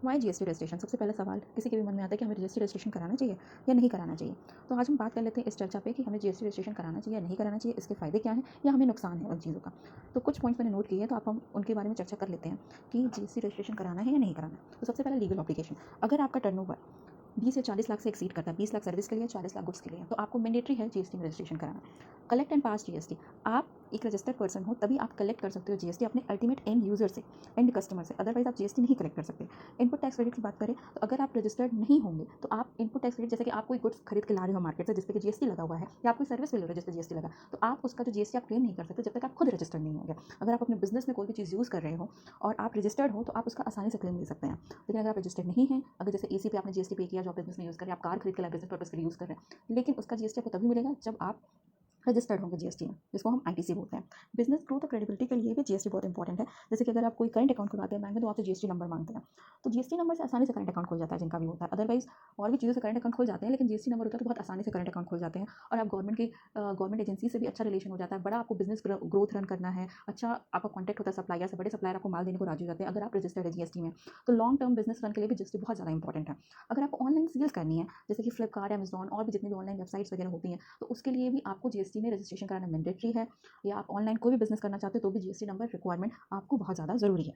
Y GST registration. सबसे पहला सवाल किसी के भी मन में आता है कि हमें जीएसटी रजिस्ट्रेशन कराना चाहिए या नहीं कराना चाहिए। तो आज हम बात कर लेते हैं इस चर्चा पे कि हमें जीएसटी रजिस्ट्रेशन कराना चाहिए या नहीं कराना चाहिए, इसके फ़ायदे क्या हैं या हमें नुकसान है उन चीज़ों का। तो कुछ पॉइंट्स मैंने नोट किए हैं, तो आप हम उनके बारे में चर्चा कर लेते हैं कि जीएसटी रजिस्ट्रेशन कराना है या नहीं कराना है। तो सबसे पहला लीगल ऑब्लिगेशन। अगर आपका टर्नओवर 20 या 40 लाख से एक्सीड करता है, 20 लाख सर्विस के लिए, 40 लाख गुड्स के लिए, तो आपको मैंडेटरी है जीएसटी में रजिस्ट्रेशन कराना। Collect and pass GST. आप एक रजिस्टर्ड पर्सन हो तभी आप कलेक्ट कर सकते हो जीएसटी अपने अल्टीमेट एंड यूजर से, एंड कस्टमर से, अदरवाइज आप जीएसटी नहीं कलेक्ट कर सकते। इनपुट टैक्स क्रेडिट की बात करें तो अगर आप रजिस्टर्ड नहीं होंगे तो आप इनपुट टैक्स क्रेडिट, जैसे कि आप कोई गुड्स खरीद के ला रहे हो मार्केट से जिस पे जीएसटी लगा हुआ है, या आप कोई सर्विस ले रहे हो जिस पे जीएसटी लगा, तो आप उसका जो जीएसटी आप क्लेम नहीं कर सकते जब तक आप खुद रजिस्टर्ड नहीं होंगे। अगर आप अपने बिजनेस में कोई भी चीज़ यूज़ कर रहे हो और आप रजिस्टर्ड हो तो आप उसका आसानी से क्लेम ले सकते हैं। लेकिन अगर आप रजिस्टर्ड नहीं हैं, अगर जैसे एसी पे आपने जीएसटी पे किया जो आप बिजनेस में यूज़ कर रहे हैं, आप कार खरीद के लाए बिजनेस पर्पस के लिए यूज़ कर रहे हैं, लेकिन उसका जीएसटी आपको तभी मिलेगा जब आप रजिस्टर्ड होंगे जीएसटी में, जिसको हम आईटीसी बोलते हैं। बिजनेस ग्रोथ और क्रेडिबिलिटी के लिए भी जीएसटी बहुत इंपॉर्टेंट है। जैसे कि अगर आप कोई करंट अकाउंट खुलवाते हैं बैंक में तो आपसे जीएसटी नंबर मांगते हैं, तो जीएसटी नंबर से आसानी से करंट अकाउंट खुल जाता है जिनका भी होता है। अदरवाइज और भी चीज़ों से करंट अकाउंट खुल जाते हैं, लेकिन जीएसटी नंबर होता है तो बहुत आसानी से करंट अकाउंट खुल जाते हैं। और आप गवर्नमेंट एजेंसी से भी अच्छा रिलेशन हो जाता है, बड़ा आपको बिजनेस ग्रोथ रन करना है, अच्छा आपका कॉन्टैक्ट होता है सप्लायर से, बड़े सप्लायर आपको माल देने को राजी हो जाते हैं अगर आप रजिस्टर्ड है जीएसटी में। तो लॉन्ग टर्म बिजनेस रन के लिए भी जीएसटी बहुत ज़्यादा इंपॉर्टेंट है। अगर आपको ऑनलाइन सेल्स करनी है जैसे कि फ्लिपकार्ट, अमेजॉन और भी जितनी भी ऑनलाइन वेबसाइट्स वगैरह होती हैं, तो उसके लिए भी आपको जीएसटी में रजिस्ट्रेशन कराना मैंडेटरी है। या आप ऑनलाइन कोई भी बिजनेस करना चाहते हो तो भी जीएसटी नंबर रिक्वायरमेंट आपको बहुत ज़्यादा ज़रूरी है।